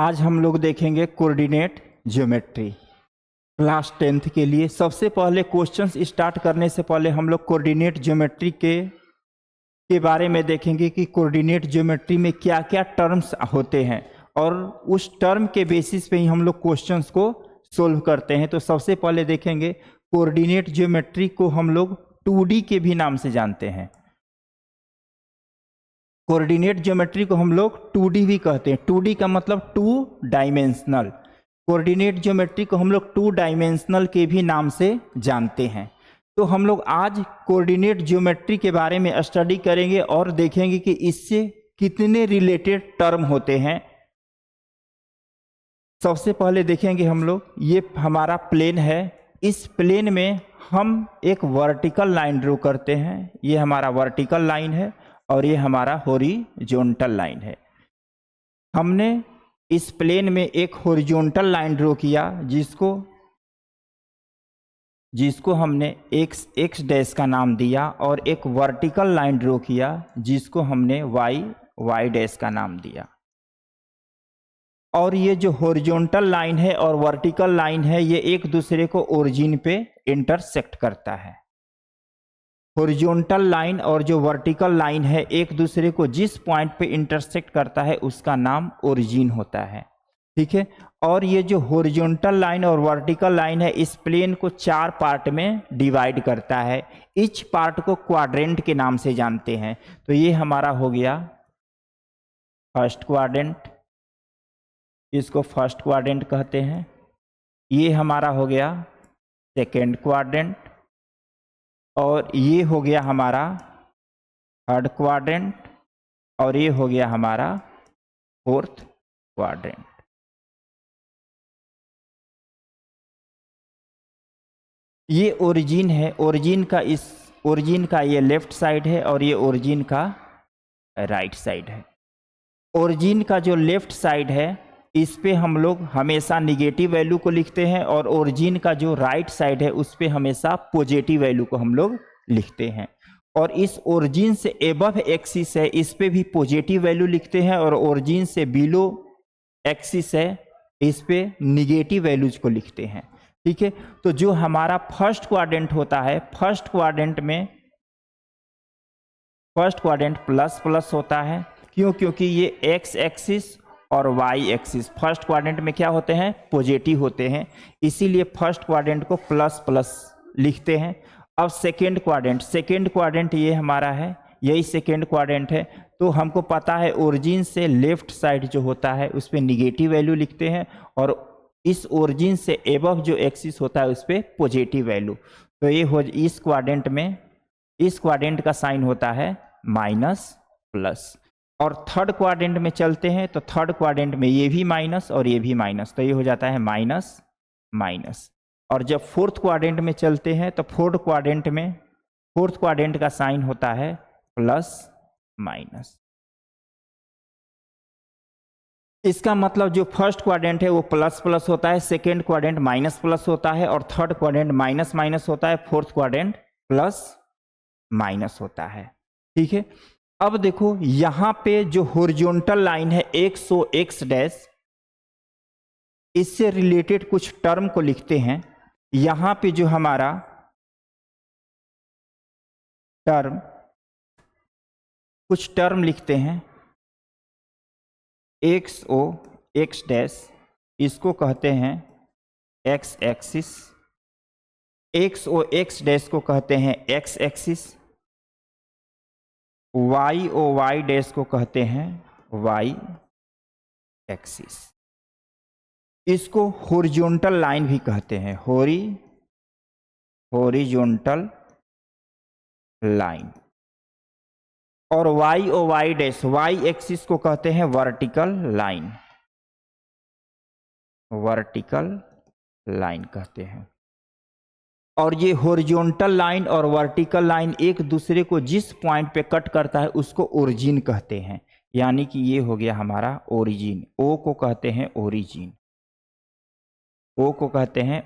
आज हम लोग देखेंगे कोऑर्डिनेट ज्योमेट्री क्लास 10th के लिए। सबसे पहले क्वेश्चंस स्टार्ट करने से पहले हम लोग कोऑर्डिनेट ज्योमेट्री के बारे में देखेंगे कि कोऑर्डिनेट ज्योमेट्री में क्या क्या टर्म्स होते हैं और उस टर्म के बेसिस पे ही हम लोग क्वेश्चंस को सोल्व करते हैं। तो सबसे पहले देखेंगे कोऑर्डिनेट ज्योमेट्री को हम लोग 2D के भी नाम से जानते हैं। कोऑर्डिनेट ज्योमेट्री को हम लोग 2D भी कहते हैं। 2D का मतलब 2 डायमेंशनल। कोऑर्डिनेट ज्योमेट्री को हम लोग 2 डायमेंशनल के भी नाम से जानते हैं। तो हम लोग आज कोऑर्डिनेट ज्योमेट्री के बारे में स्टडी करेंगे और देखेंगे कि इससे कितने रिलेटेड टर्म होते हैं। सबसे पहले देखेंगे हम लोग, ये हमारा प्लेन है। इस प्लेन में हम एक वर्टिकल लाइन ड्रॉ करते हैं। ये हमारा वर्टिकल लाइन है और ये हमारा हॉरिजॉन्टल लाइन है। हमने इस प्लेन में एक हॉरिजॉन्टल लाइन ड्रॉ किया जिसको हमने एक्स डैश का नाम दिया, और एक वर्टिकल लाइन ड्रॉ किया जिसको हमने वाई डैश का नाम दिया। और ये जो हॉरिजॉन्टल लाइन है और वर्टिकल लाइन है, ये एक दूसरे को ओरिजिन पे इंटरसेक्ट करता है। हॉरिजॉन्टल लाइन और जो वर्टिकल लाइन है एक दूसरे को जिस पॉइंट पे इंटरसेक्ट करता है उसका नाम ओरिजिन होता है। ठीक है। और ये जो हॉरिजॉन्टल लाइन और वर्टिकल लाइन है इस प्लेन को 4 पार्ट में डिवाइड करता है। इच पार्ट को क्वाड्रेंट के नाम से जानते हैं। तो ये हमारा हो गया फर्स्ट क्वाड्रेंट, इसको फर्स्ट क्वाड्रेंट कहते हैं। ये हमारा हो गया सेकेंड क्वाड्रेंट, और ये हो गया हमारा थर्ड क्वाड्रेंट, और ये हो गया हमारा फोर्थ क्वाड्रेंट। ये ओरिजिन है। ओरिजिन का ये लेफ्ट साइड है और ये ओरिजिन का राइट साइड है। ओरिजिन का जो लेफ्ट साइड है इस पे हम लोग हमेशा निगेटिव वैल्यू को लिखते हैं, और ओरिजिन का जो राइट साइड है उस पे हमेशा पॉजिटिव वैल्यू को हम लोग लिखते हैं। और इस ओरिजिन से एबव एक्सिस है इस पे भी पॉजिटिव वैल्यू लिखते हैं, और ओरिजिन से बिलो एक्सिस है इस पे निगेटिव वैल्यूज को लिखते हैं। ठीक है। तो जो हमारा फर्स्ट क्वाड्रेंट होता है, फर्स्ट क्वाड्रेंट प्लस प्लस होता है। क्यों? क्योंकि ये एक्स एक्सिस और वाई एक्सिस फर्स्ट क्वाड्रेंट में क्या होते हैं? पॉजिटिव होते हैं। इसीलिए फर्स्ट क्वाड्रेंट को प्लस प्लस लिखते हैं। अब सेकेंड क्वाड्रेंट ये हमारा है, यही सेकेंड क्वाड्रेंट है। तो हमको पता है ओरिजिन से लेफ्ट साइड जो होता है उस पर निगेटिव वैल्यू लिखते हैं, और इस ओरिजिन से एबव जो एक्सिस होता है उस पर पॉजिटिव वैल्यू। तो ये हो इस क्वाड्रेंट का साइन होता है माइनस प्लस। और थर्ड क्वाड्रेंट में चलते हैं तो थर्ड क्वाड्रेंट में ये भी माइनस और ये भी माइनस, तो ये हो जाता है माइनस माइनस। और जब फोर्थ क्वाड्रेंट में चलते हैं तो फोर्थ क्वाड्रेंट का साइन होता है प्लस माइनस। इसका मतलब जो फर्स्ट क्वाड्रेंट है वो प्लस प्लस होता है, सेकेंड क्वाड्रेंट माइनस प्लस होता है, और थर्ड क्वाड्रेंट माइनस माइनस होता है, फोर्थ क्वाड्रेंट प्लस माइनस होता है। ठीक है। अब देखो यहां पे जो हॉरिजॉन्टल लाइन है एक्स डैश, इससे रिलेटेड कुछ टर्म को लिखते हैं। यहां पे जो हमारा कुछ टर्म लिखते हैं। एक्स डैश, इसको कहते हैं एक्स एक्सिस। एक्स डैश को कहते हैं एक्स एक्सिस। वाई डैश को कहते हैं वाई एक्सिस। इसको हॉरिजॉन्टल लाइन भी कहते हैं, हॉरिजॉन्टल लाइन। और वाई डैश, वाई एक्सिस को कहते हैं वर्टिकल लाइन कहते हैं। और ये हॉरिजॉन्टल लाइन और वर्टिकल लाइन एक दूसरे को जिस पॉइंट पे कट करता है उसको ओरिजिन कहते हैं। यानी कि ये हो गया हमारा ओरिजिन। ओ को कहते हैं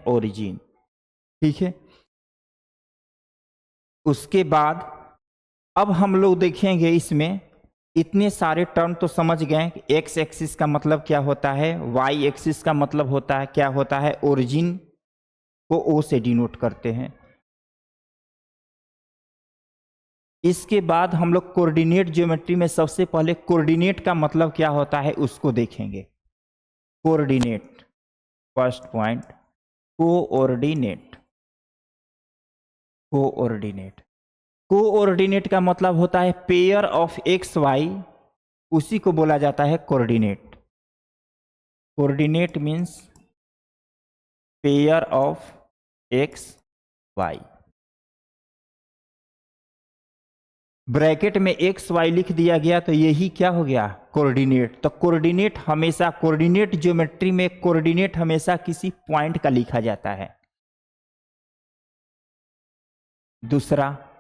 ओरिजिन। ठीक है। उसके बाद अब हम लोग देखेंगे इसमें इतने सारे टर्म तो समझ गए कि एक्स एक्सिस का मतलब क्या होता है, वाई एक्सिस का मतलब होता है क्या होता है, ओरिजिन को ओ से डिनोट करते हैं। इसके बाद हम लोग कोऑर्डिनेट ज्योमेट्री में सबसे पहले कोऑर्डिनेट का मतलब क्या होता है उसको देखेंगे। Coordinate, first point, coordinate. Coordinate coordinate का मतलब होता है पेयर ऑफ एक्स वाई, उसी को बोला जाता है coordinate. Coordinate means pair of x y. Bracket में एक्स वाई लिख दिया गया तो यही क्या हो गया, कोऑर्डिनेट। तो कोऑर्डिनेट हमेशा, कोऑर्डिनेट ज्योमेट्री में कोऑर्डिनेट हमेशा किसी पॉइंट का लिखा जाता है। दूसरा,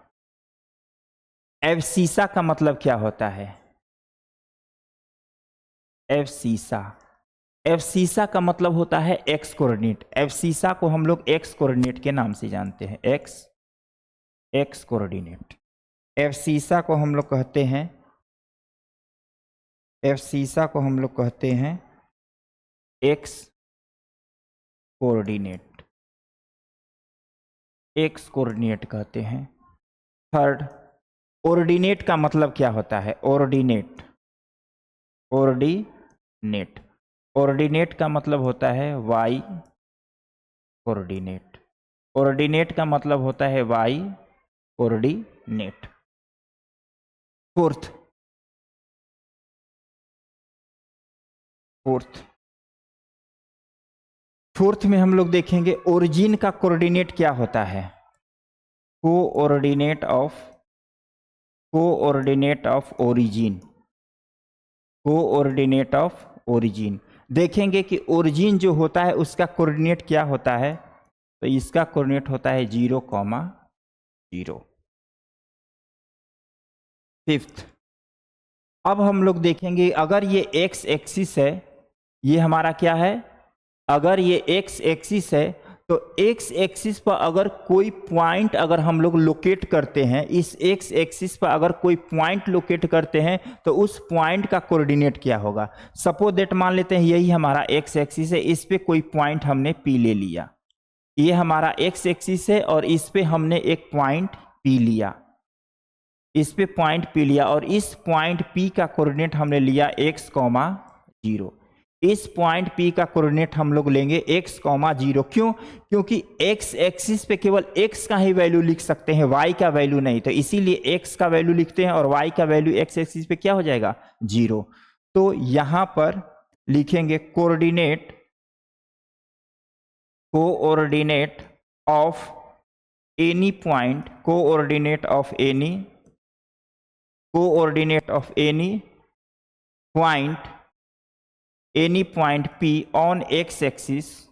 एब्सिसा का मतलब क्या होता है, एब्सिसा। एब्सिसा का मतलब होता है एक्स कोऑर्डिनेट। एब्सिसा को हम लोग एक्स कोऑर्डिनेट के नाम से जानते हैं, एक्स कोऑर्डिनेट। एब्सिसा को हम लोग कहते हैं, एब्सिसा को हम लोग कहते हैं एक्स कोऑर्डिनेट, एक्स कोऑर्डिनेट कहते हैं। थर्ड, ऑर्डिनेट का मतलब क्या होता है, ऑर्डिनेट, ऑर्डिनेट। ऑर्डिनेट का मतलब होता है वाई कोऑर्डिनेट। ऑर्डिनेट का मतलब होता है वाई कोऑर्डिनेट। फोर्थ, फोर्थ में हम लोग देखेंगे ओरिजिन का कोऑर्डिनेट क्या होता है, coordinate of origin, coordinate of origin. देखेंगे कि ओरिजिन जो होता है उसका कोऑर्डिनेट क्या होता है, तो इसका कोऑर्डिनेट होता है 0,0। फिफ्थ, अब हम लोग देखेंगे अगर ये एक्स एक्सिस है, ये हमारा क्या है, अगर ये एक्स एक्सिस है तो एक्स एक्सिस पर अगर कोई पॉइंट अगर हम लोग लोकेट करते हैं, इस एक्स एक्सिस पर अगर कोई पॉइंट लोकेट करते हैं तो उस पॉइंट का कोऑर्डिनेट क्या होगा। सपोज दैट मान लेते हैं यही हमारा एक्स एक्सिस है, इस पे कोई पॉइंट हमने पी ले लिया, ये हमारा एक्स एक्सिस है और इस पे हमने एक पॉइंट पी लिया, इस पे पॉइंट पी लिया और इस पॉइंट पी का कोऑर्डिनेट हमने लिया x,0। इस पॉइंट पी का कोऑर्डिनेट हम लोग लेंगे x,0। क्यों, क्योंकि x एक्सिस पे केवल x का ही वैल्यू लिख सकते हैं, y का वैल्यू नहीं, तो इसीलिए x का वैल्यू लिखते हैं और y का वैल्यू x एक्सिस पे क्या हो जाएगा, 0। तो यहां पर लिखेंगे coordinate of any point, coordinate of any point P on x axis,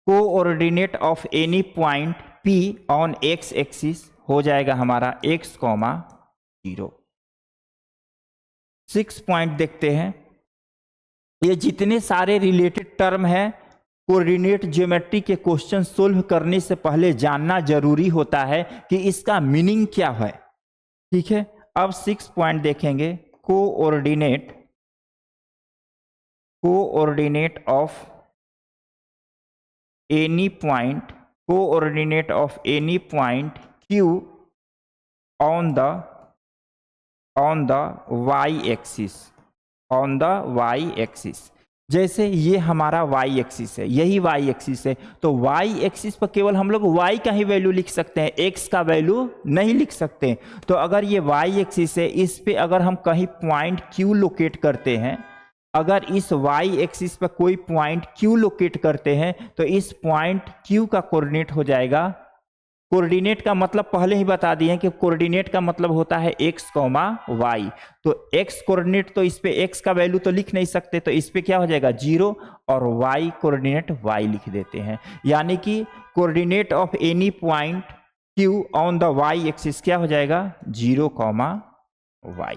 coordinate of any point P on x axis हो जाएगा हमारा x,0। 6 पॉइंट देखते हैं। ये जितने सारे रिलेटेड टर्म है कोऑर्डिनेट ज्योमेट्री के क्वेश्चन सोल्व करने से पहले जानना जरूरी होता है कि इसका मीनिंग क्या है, ठीक है। अब 6 पॉइंट देखेंगे, coordinate of any point, coordinate of any point Q on the y axis, on the y axis. जैसे ये हमारा y एक्सिस है, यही y एक्सिस है, तो y एक्सिस पर केवल हम लोग y का ही वैल्यू लिख सकते हैं, x का वैल्यू नहीं लिख सकते। तो अगर ये y एक्सिस है, इस पे अगर हम कहीं पॉइंट Q लोकेट करते हैं, अगर इस y एक्सिस पर कोई पॉइंट Q लोकेट करते हैं तो इस पॉइंट Q का कोऑर्डिनेट हो जाएगा, कोऑर्डिनेट का मतलब पहले ही बता दिए कि कोऑर्डिनेट का मतलब होता है x, y। तो x कोऑर्डिनेट, तो इस पे x का वैल्यू तो लिख नहीं सकते, तो इस पे क्या हो जाएगा 0 और y कोऑर्डिनेट y लिख देते हैं। यानी कि coordinate of any point Q on the y axis क्या हो जाएगा 0, y।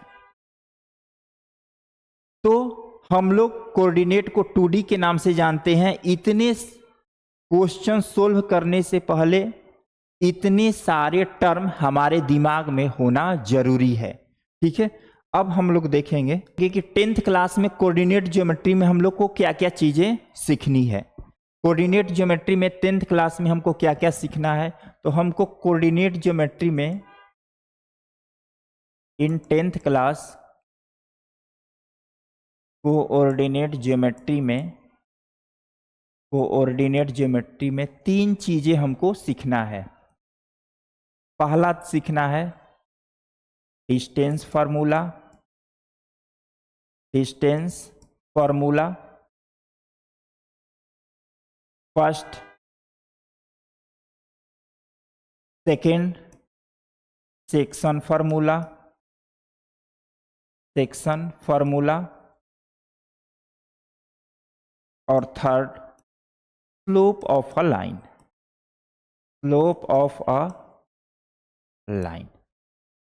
तो हम लोग कोऑर्डिनेट को 2D के नाम से जानते हैं। इतने क्वेश्चन सोल्व करने से पहले इतने सारे टर्म हमारे दिमाग में होना जरूरी है। ठीक है, अब हम लोग देखेंगे कि 10th क्लास में कोऑर्डिनेट ज्योमेट्री में हम लोग को क्या क्या चीजें सीखनी है। कोऑर्डिनेट ज्योमेट्री में 10th क्लास में हमको क्या क्या सीखना है, तो हमको कोऑर्डिनेट ज्योमेट्री में इन 10th क्लास कोऑर्डिनेट ज्योमेट्री में 3 चीजें हमको सीखना है। पहला सीखना है distance formula, first, second section formula, और third slope of a line.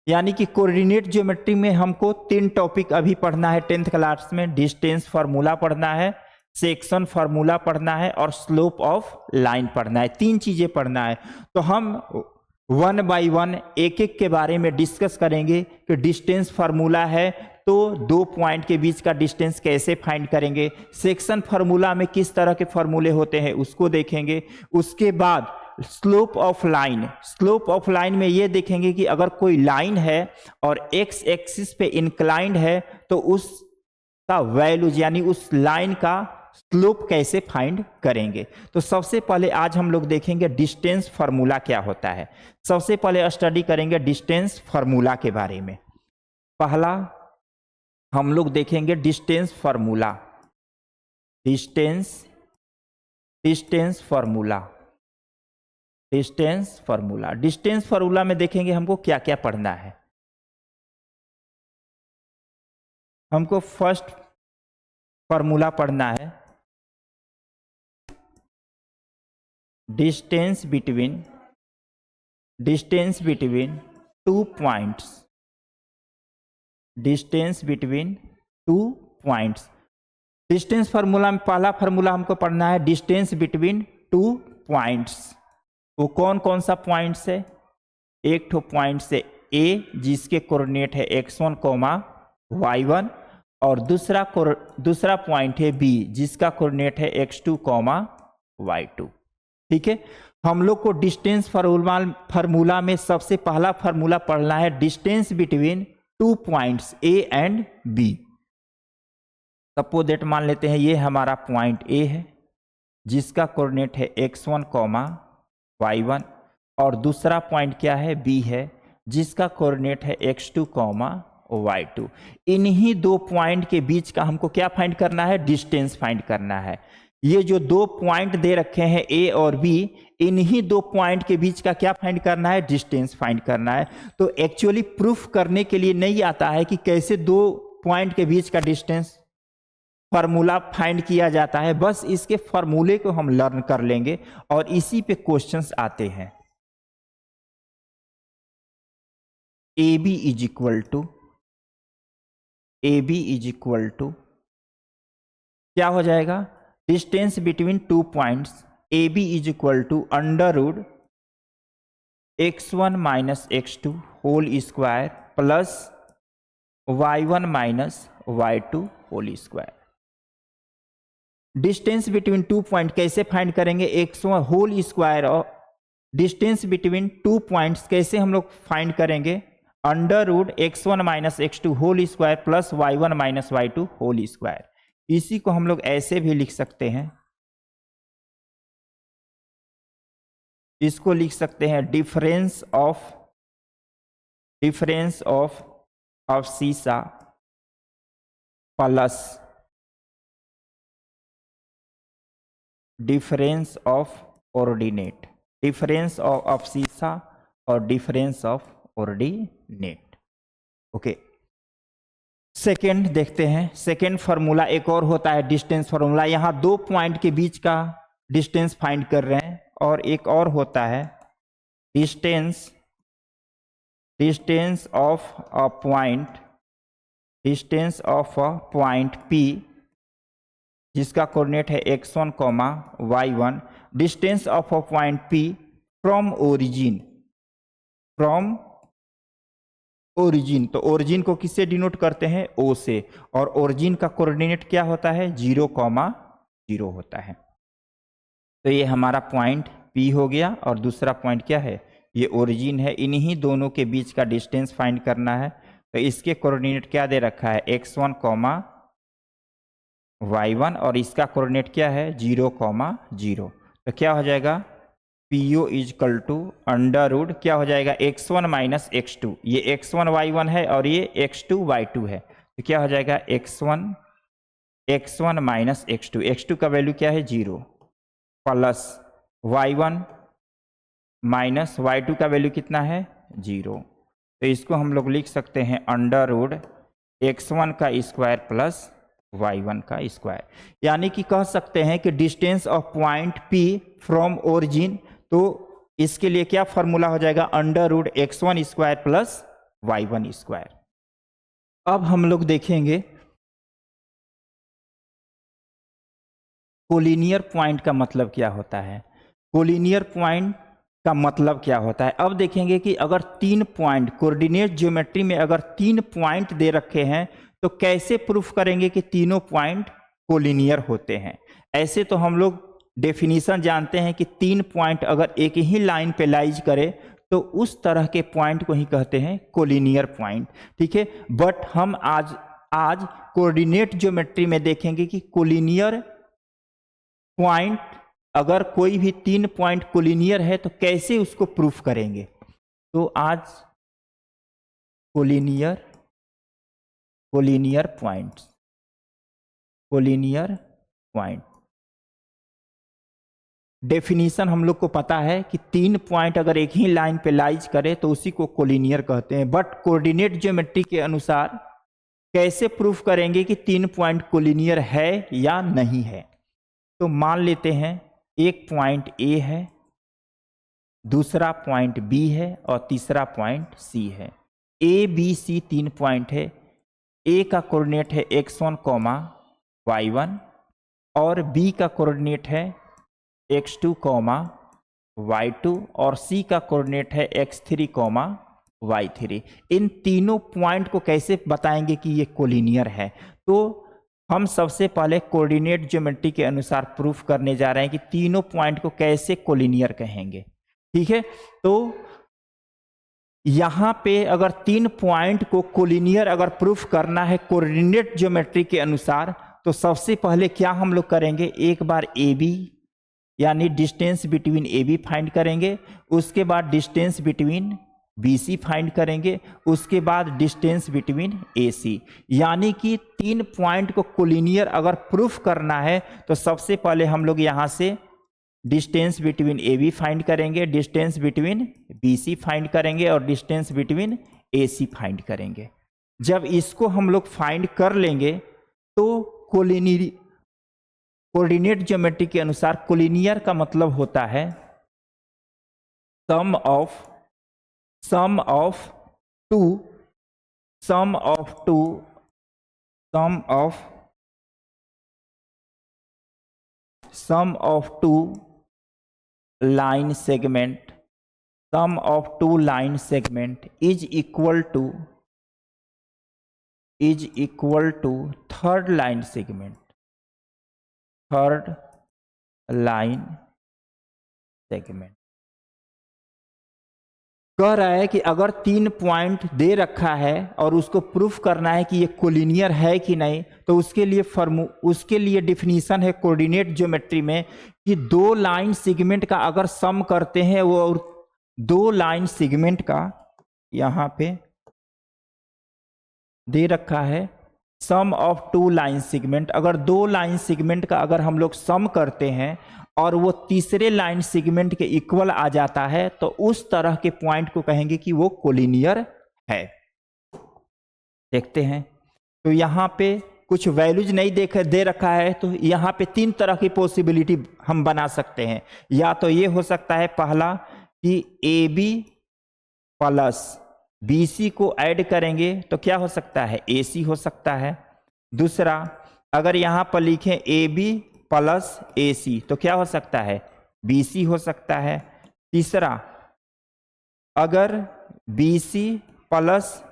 यानी कि कोऑर्डिनेट ज्योमेट्री में हमको 3 टॉपिक अभी पढ़ना है 10th क्लास में। डिस्टेंस फार्मूला पढ़ना है, सेक्शन फार्मूला पढ़ना है और स्लोप ऑफ लाइन पढ़ना है। 3 चीजें पढ़ना है। तो हम 1 बाय 1 एक एक के बारे में डिस्कस करेंगे कि डिस्टेंस फार्मूला है तो 2 पॉइंट के बीच का डिस्टेंस कैसे फाइंड करेंगे, सेक्शन फार्मूला में किस तरह के फार्मूले होते हैं उसको देखेंगे। उसके बाद स्लोप ऑफ लाइन में ये देखेंगे कि अगर कोई लाइन है और एक्स एक्सिस पे इंक्लाइंड है तो उसका वैल्यूज यानी उस लाइन का स्लोप कैसे फाइंड करेंगे। तो सबसे पहले आज हम लोग देखेंगे डिस्टेंस फार्मूला क्या होता है। सबसे पहले स्टडी करेंगे डिस्टेंस फार्मूला के बारे में। पहला हम लोग देखेंगे डिस्टेंस फार्मूला। डिस्टेंस फार्मूला में देखेंगे हमको क्या क्या पढ़ना है। हमको फर्स्ट फार्मूला पढ़ना है distance between 2 points. Distance formula में पहला फार्मूला हमको पढ़ना है डिस्टेंस बिटवीन 2 पॉइंट्स। वो कौन कौन सा पॉइंट्स है? एक तो पॉइंट से A जिसके कोऑर्डिनेट है x1, y1 और दूसरा पॉइंट है B जिसका कोऑर्डिनेट है x2, y2। ठीक है, हम लोग को डिस्टेंस फार्मूला में सबसे पहला फार्मूला पढ़ना है distance between 2 points A and B। Suppose that मान लेते हैं ये हमारा पॉइंट A है जिसका कोऑर्डिनेट है x1, y1 और दूसरा पॉइंट क्या है? B है जिसका कोऑर्डिनेट है x2, y2। इन्हीं 2 पॉइंट के बीच का हमको क्या फाइंड करना है? डिस्टेंस फाइंड करना है। ये जो 2 पॉइंट दे रखे हैं A और B, इन्हीं 2 पॉइंट के बीच का क्या फाइंड करना है? डिस्टेंस फाइंड करना है। तो एक्चुअली प्रूफ करने के लिए नहीं आता है कि कैसे 2 पॉइंट के बीच का डिस्टेंस फार्मूला फाइंड किया जाता है, बस इसके फार्मूले को हम लर्न कर लेंगे और इसी पे क्वेश्चंस आते हैं। AB इज इक्वल टू क्या हो जाएगा? Distance between 2 points AB is equal to under x1 minus x2 whole square plus y1 minus y2 whole square. Distance between 2 point कैसे फाइंड करेंगे? x1 होल स्क्वायर और distance between 2 points कैसे हम लोग find करेंगे? Under x1 minus x2 whole square plus y1 minus y2 whole square. इसी को हम लोग ऐसे भी लिख सकते हैं, इसको लिख सकते हैं difference of abscissa plus difference of ordinate. Difference of abscissa और difference of ordinate. Okay, second देखते हैं। सेकेंड फार्मूला एक और होता है डिस्टेंस फार्मूला। यहां 2 पॉइंट के बीच का डिस्टेंस फाइंड कर रहे हैं। और एक और होता है distance of a point P जिसका कोऑर्डिनेट है x1, y1। Distance of a point P from origin from origin, तो ओरिजिन को किससे डिनोट करते हैं? ओ से, और ओरिजिन का कोऑर्डिनेट क्या होता है? 0,0 होता है। तो ये हमारा पॉइंट P हो गया, और दूसरा पॉइंट क्या है? ये ओरिजिन है। इन्हीं दोनों के बीच का डिस्टेंस फाइंड करना है। तो इसके कोऑर्डिनेट क्या दे रखा है? x1, y1, और इसका कोऑर्डिनेट क्या है? 0,0। तो क्या हो जाएगा? PO is equal to under root क्या हो जाएगा? x1 minus x2। ये x1 y1 है और ये x2 y2 है, तो क्या हो जाएगा? x1 माइनस x2, x2 का वैल्यू क्या है? 0, प्लस y1 माइनस y2 का वैल्यू कितना है? 0। तो इसको हम लोग लिख सकते हैं अंडर रूट x1 का स्क्वायर प्लस y1 का स्क्वायर। यानी कि कह सकते हैं कि distance of point P from origin, तो इसके लिए क्या फॉर्मूला हो जाएगा? Under root x1 square plus y1 square. अब हम लोग देखेंगे कोलिनियर पॉइंट का मतलब क्या होता है। कोलिनियर पॉइंट का मतलब क्या होता है? अब देखेंगे कि अगर 3 पॉइंट कोऑर्डिनेट ज्योमेट्री में अगर 3 पॉइंट दे रखे हैं तो कैसे प्रूफ करेंगे कि तीनों पॉइंट कोलिनियर होते हैं। ऐसे तो हम लोग डेफिनेशन जानते हैं कि 3 पॉइंट अगर एक ही लाइन पे लाइज करे तो उस तरह के पॉइंट को ही कहते हैं कोलिनियर पॉइंट, ठीक है। बट हम आज कोऑर्डिनेट ज्योमेट्री में देखेंगे कि कोलिनियर पॉइंट अगर कोई भी 3 पॉइंट कोलिनियर है तो कैसे उसको प्रूफ करेंगे। तो आज कोलिनियर पॉइंट डेफिनेशन हम लोग को पता है कि 3 पॉइंट अगर एक ही लाइन पे लाइज करे तो उसी को कोलिनियर कहते हैं। बट कोऑर्डिनेट ज्योमेट्री के अनुसार कैसे प्रूफ करेंगे कि 3 पॉइंट कोलिनियर है या नहीं है। तो मान लेते हैं एक पॉइंट A है, दूसरा पॉइंट B है और तीसरा पॉइंट C है। A, B, C 3 पॉइंट है। A का कोऑर्डिनेट है x1, y1 और B का कोऑर्डिनेट है x2, y2 और C का कोऑर्डिनेट है x3, y3। इन तीनों पॉइंट को कैसे बताएंगे कि ये कोलिनियर है? तो हम सबसे पहले कोऑर्डिनेट ज्योमेट्री के अनुसार प्रूफ करने जा रहे हैं कि तीनों पॉइंट को कैसे कोलिनियर कहेंगे, ठीक है। तो यहां पे अगर 3 पॉइंट को कोलिनियर अगर प्रूफ करना है कोऑर्डिनेट ज्योमेट्री के अनुसार तो सबसे पहले क्या हम लोग करेंगे? एक बार AB यानी डिस्टेंस बिटवीन AB फाइंड करेंगे, उसके बाद डिस्टेंस बिटवीन BC फाइंड करेंगे, उसके बाद डिस्टेंस बिटवीन AC। यानी कि 3 पॉइंट को कोलिनियर अगर प्रूफ करना है तो सबसे पहले हम लोग यहां से डिस्टेंस बिटवीन AB फाइंड करेंगे, डिस्टेंस बिटवीन BC फाइंड करेंगे और डिस्टेंस बिटवीन AC फाइंड करेंगे। जब इसको हम लोग फाइंड कर लेंगे तो कोऑर्डिनेट ज्योमेट्री के अनुसार कोलिनियर का मतलब होता है sum of two line segment, sum of 2 line segment is equal to third line segment कह रहा है कि अगर 3 पॉइंट दे रखा है और उसको प्रूफ करना है कि ये कोलिनियर है कि नहीं, तो उसके लिए डिफिनीशन है कोऑर्डिनेट ज्योमेट्री में कि 2 लाइन सेगमेंट का अगर सम करते हैं वो, और 2 लाइन सेगमेंट का यहां पे दे रखा है सम ऑफ 2 लाइन सेगमेंट, अगर 2 लाइन सेगमेंट का अगर हम लोग सम करते हैं और वो तीसरे लाइन सेगमेंट के इक्वल आ जाता है तो उस तरह के पॉइंट को कहेंगे कि वो कोलिनियर है। देखते हैं, तो यहां पे कुछ वैल्यूज नहीं दे रखा है, तो यहां पे 3 तरह की पॉसिबिलिटी हम बना सकते हैं। या तो ये हो सकता है पहला कि AB प्लस BC को ऐड करेंगे तो क्या हो सकता है? AC हो सकता है। दूसरा, अगर यहां पर लिखें AB प्लस AC तो क्या हो सकता है? BC हो सकता है। तीसरा, अगर BC प्लस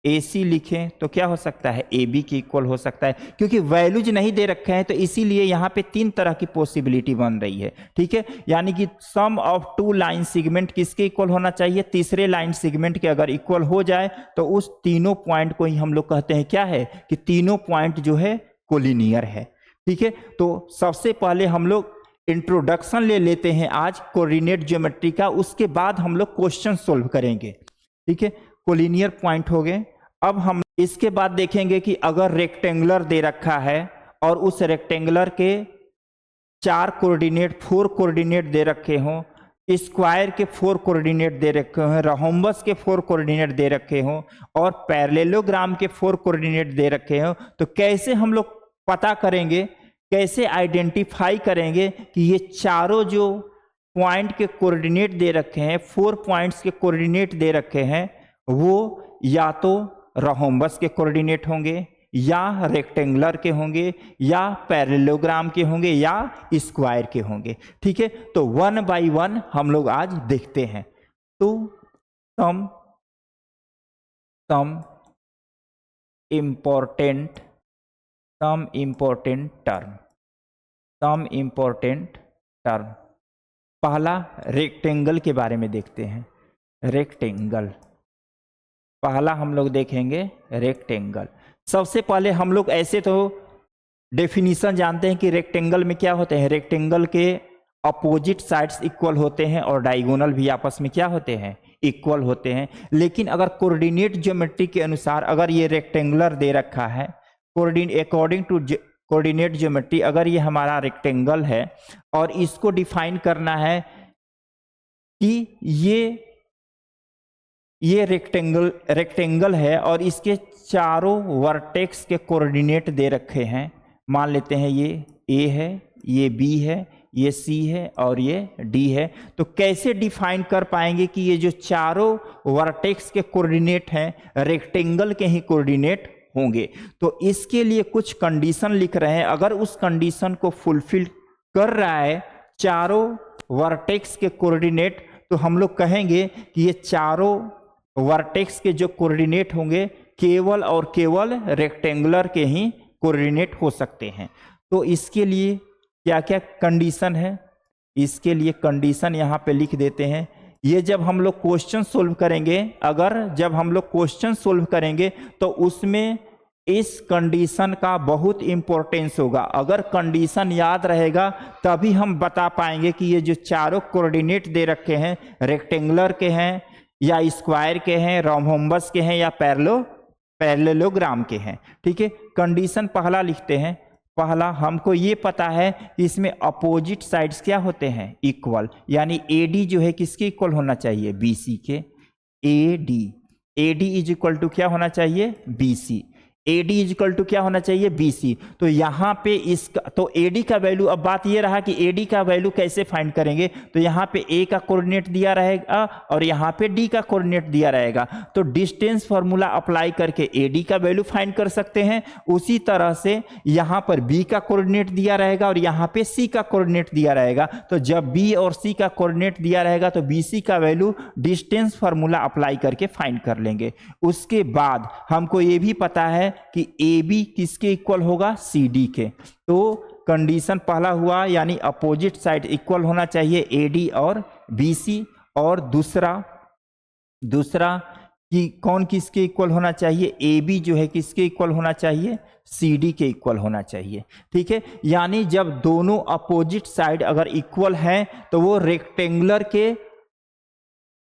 AC लिखें तो क्या हो सकता है, AB के इक्वल हो सकता है, क्योंकि वैल्यूज नहीं दे रखे हैं तो इसीलिए यहाँ पे 3 तरह की पॉसिबिलिटी बन रही है। ठीक है, यानी कि सम ऑफ 2 लाइन सेगमेंट किसके इक्वल होना चाहिए, तीसरे लाइन सेगमेंट के अगर इक्वल हो जाए तो उस तीनों पॉइंट को ही हम लोग कहते हैं क्या है कि तीनों पॉइंट जो है कोलिनियर है। ठीक है, तो सबसे पहले हम लोग इंट्रोडक्शन ले लेते हैं आज कोऑर्डिनेट ज्योमेट्री का, उसके बाद हम लोग क्वेश्चन सोल्व करेंगे। ठीक है, कोलिनियर पॉइंट हो गए। अब हम इसके बाद देखेंगे कि अगर रेक्टेंगुलर दे रखा है और उस रेक्टेंगुलर के 4 कोऑर्डिनेट 4 कोऑर्डिनेट दे रखे हों, स्क्वायर के 4 कोऑर्डिनेट दे रखे हों, रोम्बस के 4 कोऑर्डिनेट दे रखे हों और पैरेललोग्राम के 4 कोऑर्डिनेट दे रखे हों, तो कैसे हम लोग पता करेंगे, कैसे आइडेंटिफाई करेंगे कि ये चारों जो पॉइंट के कोऑर्डिनेट दे रखे हैं, 4 पॉइंट्स के कोऑर्डिनेट दे रखे हैं, वो या तो रोम्बस के कोऑर्डिनेट होंगे या रेक्टेंगुलर के होंगे या पैरेललोग्राम के होंगे या स्क्वायर के होंगे। ठीक है, तो 1 बाय 1 हम लोग आज देखते हैं। तो सम इम्पोर्टेंट टर्म। पहला रेक्टेंगल के बारे में देखते हैं। रेक्टेंगल पहला हम लोग देखेंगे रेक्टेंगल। सबसे पहले हम लोग ऐसे तो डेफिनेशन जानते हैं कि रेक्टेंगल में क्या होते हैं, रेक्टेंगल के अपोजिट साइड्स इक्वल होते हैं और डायगोनल भी आपस में क्या होते हैं, इक्वल होते हैं। लेकिन अगर कोऑर्डिनेट ज्योमेट्री के अनुसार अगर ये रेक्टेंगुलर दे रखा है, अकॉर्डिंग टू कोऑर्डिनेट ज्योमेट्री अगर ये हमारा रेक्टेंगल है और इसको डिफाइन करना है कि ये रेक्टेंगल है और इसके चारों वर्टेक्स के कोऑर्डिनेट दे रखे हैं। मान लेते हैं ये A है, ये B है, ये C है और ये D है। तो कैसे डिफाइन कर पाएंगे कि ये जो चारों वर्टेक्स के कोऑर्डिनेट हैं रेक्टेंगल के ही कोऑर्डिनेट होंगे? तो इसके लिए कुछ कंडीशन लिख रहे हैं। अगर उस कंडीशन को फुलफिल कर रहा है चारों वर्टेक्स के कोऑर्डिनेट, तो हम लोग कहेंगे कि ये चारों वर्टेक्स के जो कोऑर्डिनेट होंगे केवल और केवल रेक्टेंगुलर के ही कोऑर्डिनेट हो सकते हैं। तो इसके लिए क्या क्या कंडीशन है, इसके लिए कंडीशन यहाँ पे लिख देते हैं। ये जब हम लोग क्वेश्चन सोल्व करेंगे, जब हम लोग क्वेश्चन सोल्व करेंगे तो उसमें इस कंडीशन का बहुत इंपॉर्टेंस होगा। अगर कंडीशन याद रहेगा तभी हम बता पाएंगे कि ये जो चारों कोऑर्डिनेट दे रखे हैं रेक्टेंगुलर के हैं या स्क्वायर के हैं, रोम्बस के हैं या पैरेललोग्राम के हैं। ठीक है, कंडीशन पहला लिखते हैं। पहला हमको ये पता है कि इसमें अपोजिट साइड्स क्या होते हैं, इक्वल, यानी AD जो है किसके इक्वल होना चाहिए, BC के। AD इज इक्वल टू क्या होना चाहिए, BC। AD is equal to क्या होना चाहिए, BC। तो यहाँ पे इसका तो AD का वैल्यू, अब बात ये रहा कि AD का वैल्यू कैसे फाइंड करेंगे। तो यहाँ पे A का कोऑर्डिनेट दिया रहेगा और यहाँ पे D का कोऑर्डिनेट दिया रहेगा। तो डिस्टेंस फार्मूला अप्लाई करके AD का वैल्यू फाइंड कर सकते हैं। उसी तरह से यहाँ पर B का कोऑर्डिनेट दिया रहेगा और यहाँ पे C का कोऑर्डिनेट दिया रहेगा। तो जब B और C का कोऑर्डिनेट दिया रहेगा तो BC का वैल्यू डिस्टेंस फार्मूला अप्लाई करके फाइंड कर लेंगे। उसके बाद हमको ये भी पता है कि AB किसके इक्वल होगा, CD के। तो कंडीशन पहला हुआ, यानी अपोजिट साइड इक्वल होना चाहिए AD और BC। और दूसरा कि कौन किसके इक्वल होना चाहिए, AB जो है किसके इक्वल होना चाहिए, CD के इक्वल होना चाहिए। ठीक है, यानी जब दोनों अपोजिट साइड अगर इक्वल हैं तो वो रेक्टेंगुलर के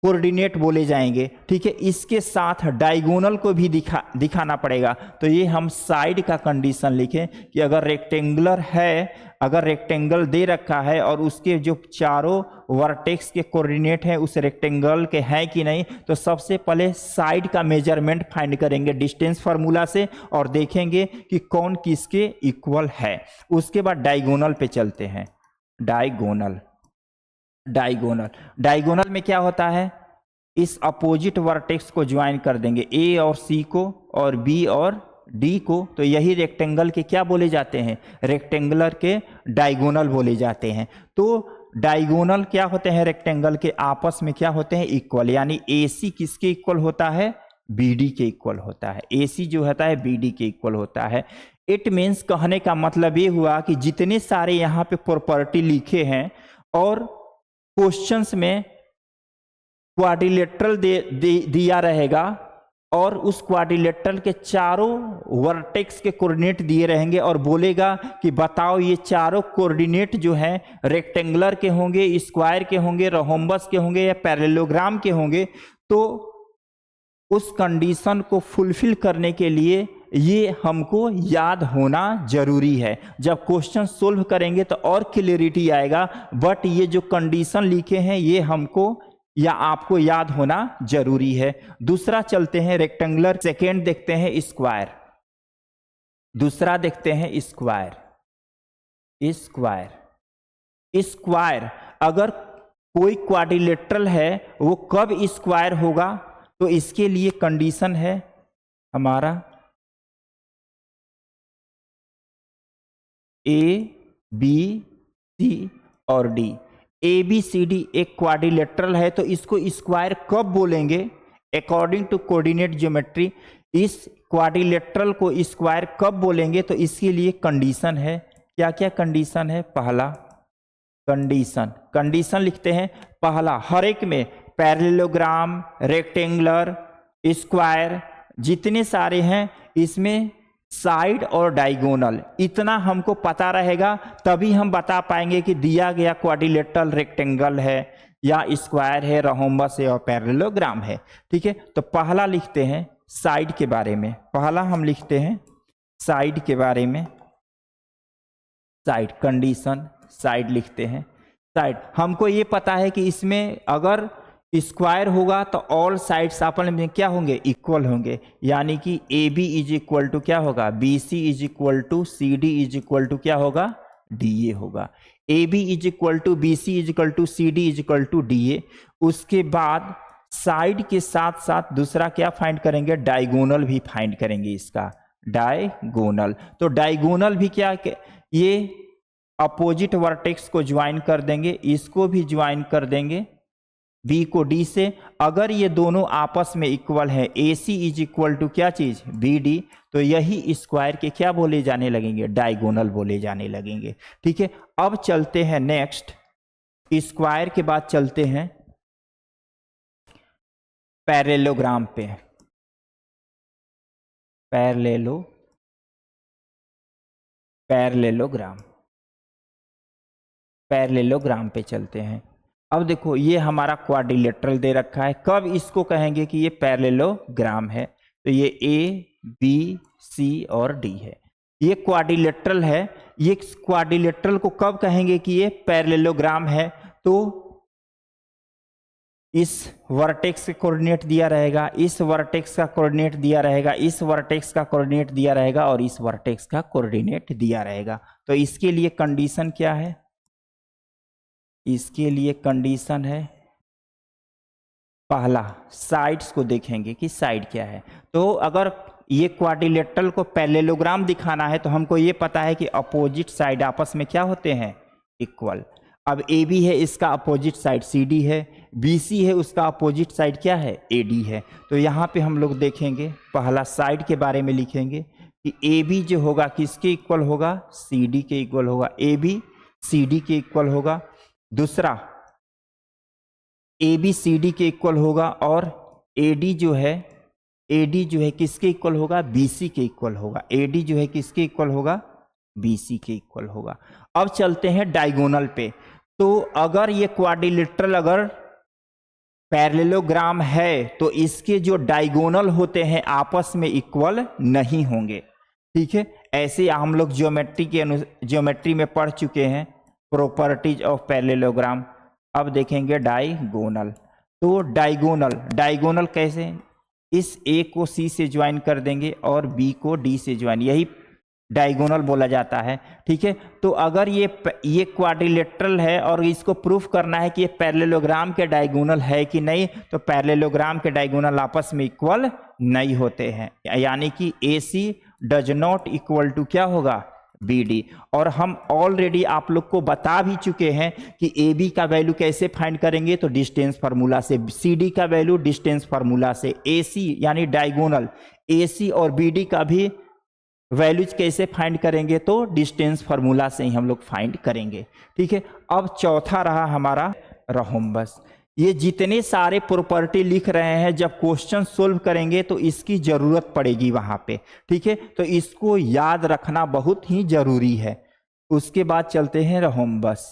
कोऑर्डिनेट बोले जाएंगे। ठीक है, इसके साथ डायगोनल को भी दिखाना पड़ेगा। तो ये हम साइड का कंडीशन लिखें कि अगर रेक्टेंगुलर है, अगर रेक्टेंगल दे रखा है और उसके जो चारों वर्टेक्स के कोऑर्डिनेट हैं उस रेक्टेंगल के हैं कि नहीं, तो सबसे पहले साइड का मेजरमेंट फाइंड करेंगे डिस्टेंस फार्मूला से और देखेंगे कि कौन किसके इक्वल है। उसके बाद डायगोनल पे चलते हैं। डायगोनल में क्या होता है, इस अपोजिट वर्टेक्स को ज्वाइन कर देंगे, A और C को और B और D को। तो यही रेक्टेंगल के क्या बोले जाते हैं, रेक्टेंगुलर के डायगोनल बोले जाते हैं। तो डायगोनल क्या होते हैं रेक्टेंगल के, आपस में क्या होते हैं, इक्वल। यानी AC किसके इक्वल होता है, BD के इक्वल होता है। AC जो होता है BD के इक्वल होता है। इट मीन्स कहने का मतलब ये हुआ कि जितने सारे यहाँ पे प्रॉपर्टी लिखे हैं और क्वेश्चंस में क्वाड्रिलेटरल दिया रहेगा और उस क्वाड्रिलेटरल के चारों वर्टेक्स के कोऑर्डिनेट दिए रहेंगे और बोलेगा कि बताओ ये चारों कोऑर्डिनेट जो हैं रेक्टेंगुलर के होंगे, स्क्वायर के होंगे, रोम्बस के होंगे या पैरेललोग्राम के होंगे, तो उस कंडीशन को फुलफिल करने के लिए ये हमको याद होना जरूरी है। जब क्वेश्चन सोल्व करेंगे तो और क्लियरिटी आएगा, बट ये जो कंडीशन लिखे हैं ये हमको या आपको याद होना जरूरी है। दूसरा चलते हैं रेक्टेंगुलर, सेकेंड देखते हैं स्क्वायर, दूसरा देखते हैं स्क्वायर। स्क्वायर अगर कोई क्वाड्रिलेटरल है वो कब स्क्वायर होगा, तो इसके लिए कंडीशन है हमारा ABC और D। ABCD एक क्वाड्रिलेटरल है तो इसको स्क्वायर कब बोलेंगे, अकॉर्डिंग टू कोऑर्डिनेट ज्योमेट्री इस क्वाड्रिलेटरल को स्क्वायर कब बोलेंगे, तो इसके लिए कंडीशन है। क्या क्या कंडीशन है, पहला कंडीशन लिखते हैं, पहला हर एक में पैरेललोग्राम, रेक्टेंगुलर, स्क्वायर जितने सारे हैं इसमें साइड और डायगोनल इतना हमको पता रहेगा, तभी हम बता पाएंगे कि दिया गया क्वाड्रिलेटरल रेक्टेंगल है या स्क्वायर है, रोम्बस है और पैरेललोग्राम है। ठीक है, तो पहला लिखते हैं साइड के बारे में, पहला हम लिखते हैं साइड के बारे में, साइड कंडीशन, साइड लिखते हैं। साइड हमको ये पता है कि इसमें अगर स्क्वायर होगा तो ऑल साइड्स आपस में क्या होंगे, इक्वल होंगे। यानी कि AB इज इक्वल टू क्या होगा, BC is equal to CD is equal to क्या होगा, DA होगा। AB is equal to BC is equal to CD is equal to DA। उसके बाद साइड के साथ साथ दूसरा क्या फाइंड करेंगे, डायगोनल भी फाइंड करेंगे, इसका डायगोनल। तो डायगोनल भी क्या, ये अपोजिट वर्टेक्स को ज्वाइन कर देंगे, इसको भी ज्वाइन कर देंगे B को D से। अगर ये दोनों आपस में इक्वल है, AC इज इक्वल टू क्या चीज, BD, तो यही स्क्वायर के क्या बोले जाने लगेंगे, डायगोनल बोले जाने लगेंगे। ठीक है, अब चलते हैं नेक्स्ट, स्क्वायर के बाद चलते हैं पैरेललोग्राम पे, पैरेललोग्राम पे चलते हैं। अब देखो ये हमारा क्वाड्रिलेटरल दे रखा है, कब इसको कहेंगे कि ये पैरेललोग्राम है, तो ये A B C और D है, ये क्वाड्रिलेटरल है। ये क्वाड्रिलेटरल को कब कहेंगे कि ये पैरेललोग्राम है, तो इस वर्टेक्स का कोऑर्डिनेट दिया रहेगा, इस वर्टेक्स का कोऑर्डिनेट दिया रहेगा, इस वर्टेक्स का कोऑर्डिनेट दिया रहेगा और इस वर्टेक्स का कोऑर्डिनेट दिया रहेगा। तो इसके लिए कंडीशन क्या है, इसके लिए कंडीशन है पहला साइड्स को देखेंगे कि साइड क्या है। तो अगर ये क्वाड्रिलेटरल को पैरेललोग्राम दिखाना है तो हमको ये पता है कि अपोजिट साइड आपस में क्या होते हैं, इक्वल। अब AB है, इसका अपोजिट साइड CD है, BC है, उसका अपोजिट साइड क्या है, AD है। तो यहाँ पे हम लोग देखेंगे, पहला साइड के बारे में लिखेंगे कि AB जो होगा किसके इक्वल होगा, CD के इक्वल होगा, AB CD के इक्वल होगा। दूसरा AB CD के इक्वल होगा और AD जो है किसके इक्वल होगा, BC के इक्वल होगा। AD जो है किसके इक्वल होगा, BC के इक्वल होगा। अब चलते हैं डायगोनल पे। तो अगर ये क्वाड्रिलेटरल अगर पैरेललोग्राम है तो इसके जो डायगोनल होते हैं आपस में इक्वल नहीं होंगे। ठीक है, ऐसे हम लोग ज्योमेट्री में पढ़ चुके हैं प्रॉपर्टीज ऑफ पैरेललोग्राम। अब देखेंगे डायगोनल। तो डायगोनल कैसे, इस A को C से ज्वाइन कर देंगे और B को D से ज्वाइन, यही डायगोनल बोला जाता है। ठीक है, तो अगर ये क्वाड्रिलेटरल है और इसको प्रूफ करना है कि ये पैरेललोग्राम के डायगोनल है कि नहीं, तो पैरेललोग्राम के डायगोनल आपस में इक्वल नहीं होते हैं। यानी कि AC does not equal to क्या होगा, BD। और हम ऑलरेडी आप लोग को बता भी चुके हैं कि AB का वैल्यू कैसे फाइंड करेंगे, तो डिस्टेंस फार्मूला से, CD का वैल्यू डिस्टेंस फार्मूला से, AC यानी डायगोनल AC और BD का भी वैल्यूज कैसे फाइंड करेंगे, तो डिस्टेंस फार्मूला से ही हम लोग फाइंड करेंगे। ठीक है, अब चौथा रहा हमारा रोम्बस। ये जितने सारे प्रॉपर्टी लिख रहे हैं, जब क्वेश्चन सोल्व करेंगे तो इसकी जरूरत पड़ेगी वहां पे। ठीक है, तो इसको याद रखना बहुत ही जरूरी है। उसके बाद चलते हैं रोम्बस।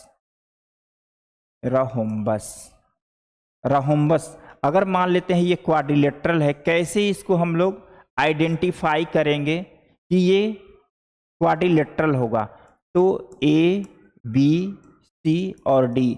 रोम्बस अगर मान लेते हैं ये क्वाड्रिलेटरल है, कैसे इसको हम लोग आइडेंटिफाई करेंगे कि ये क्वाड्रिलेटरल होगा, तो A B C और D,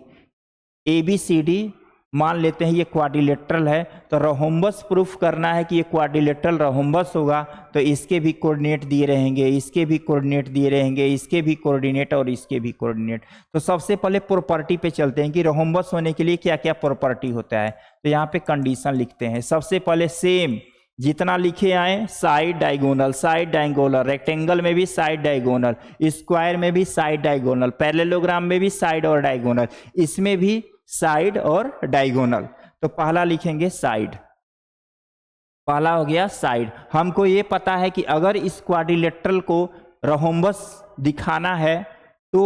ABCD मान लेते हैं ये क्वाड्रिलेटरल है, तो रोम्बस प्रूफ करना है कि ये क्वाड्रिलेटरल रोम्बस होगा, तो इसके भी कोऑर्डिनेट दिए रहेंगे, इसके भी कोऑर्डिनेट दिए रहेंगे, इसके भी कोऑर्डिनेट और इसके भी कोऑर्डिनेट। तो सबसे पहले प्रॉपर्टी पे चलते हैं कि रोम्बस होने के लिए क्या क्या प्रॉपर्टी होता है। तो यहाँ पे कंडीशन लिखते हैं। सबसे पहले सेम जितना लिखे आए, साइड डायगोनल, रेक्टेंगल में भी साइड डायगोनल, स्क्वायर में भी साइड डायगोनल, पैरेललोग्राम में भी साइड और डायगोनल, इसमें भी साइड और डायगोनल। तो पहला लिखेंगे साइड, पहला हो गया साइड। हमको ये पता है कि अगर इस क्वाड्रिलेटरल को रोम्बस दिखाना है तो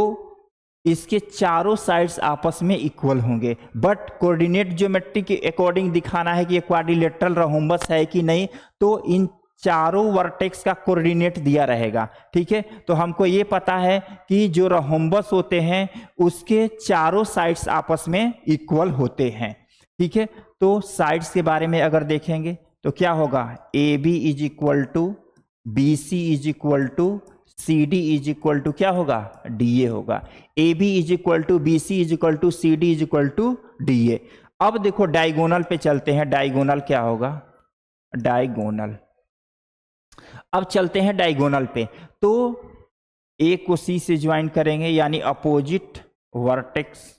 इसके चारों साइड्स आपस में इक्वल होंगे, बट कोऑर्डिनेट ज्योमेट्री के अकॉर्डिंग दिखाना है कि ये क्वाड्रिलेटरल रोम्बस है कि नहीं, तो इन चारों वर्टेक्स का कोऑर्डिनेट दिया रहेगा। ठीक है, तो हमको ये पता है कि जो रोम्बस होते हैं उसके चारों साइड्स आपस में इक्वल होते हैं। ठीक है, तो साइड्स के बारे में अगर देखेंगे तो क्या होगा, AB is equal to BC is equal to CD is equal to क्या होगा, DA होगा। AB is equal to BC is equal to CD is equal to DA। अब देखो डायगोनल पे चलते हैं, डायगोनल क्या होगा, डायगोनल। अब चलते हैं डायगोनल पे, तो A को C से ज्वाइन करेंगे, यानी अपोजिट वर्टेक्स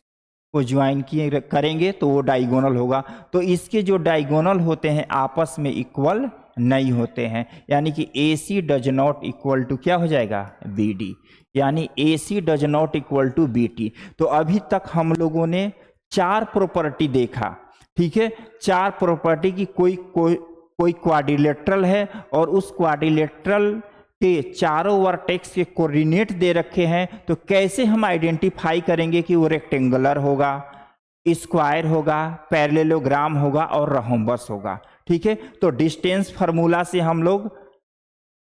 को ज्वाइन किए करेंगे तो वो डायगोनल होगा। तो इसके जो डायगोनल होते हैं आपस में इक्वल नहीं होते हैं, यानी कि AC does not equal to क्या हो जाएगा, BD, यानी AC does not equal to BT। तो अभी तक हम लोगों ने 4 प्रॉपर्टी देखा। ठीक है, 4 प्रॉपर्टी की कोई क्वाड्रिलेटरल है और उस क्वाड्रिलेटरल के चारों वर्टेक्स के कोऑर्डिनेट दे रखे हैं, तो कैसे हम आइडेंटिफाई करेंगे कि वो रेक्टेंगुलर होगा, स्क्वायर होगा, पैरेललोग्राम होगा और रोम्बस होगा। ठीक है, तो डिस्टेंस फार्मूला से हम लोग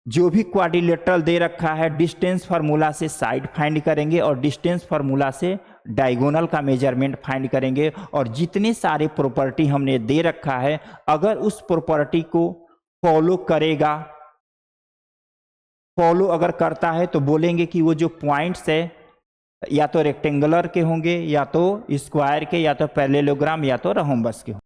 जो भी क्वाड्रिलेटरल दे रखा है, डिस्टेंस फार्मूला से साइड फाइंड करेंगे और डिस्टेंस फार्मूला से डायगोनल का मेजरमेंट फाइंड करेंगे। और जितने सारे प्रॉपर्टी हमने दे रखा है, अगर उस प्रॉपर्टी को फॉलो करेगा, फॉलो अगर करता है तो बोलेंगे कि वो जो पॉइंट्स है या तो रेक्टेंगुलर के होंगे, या तो स्क्वायर के, या तो पैरेललोग्राम, या तो रोम्बस के होंगे।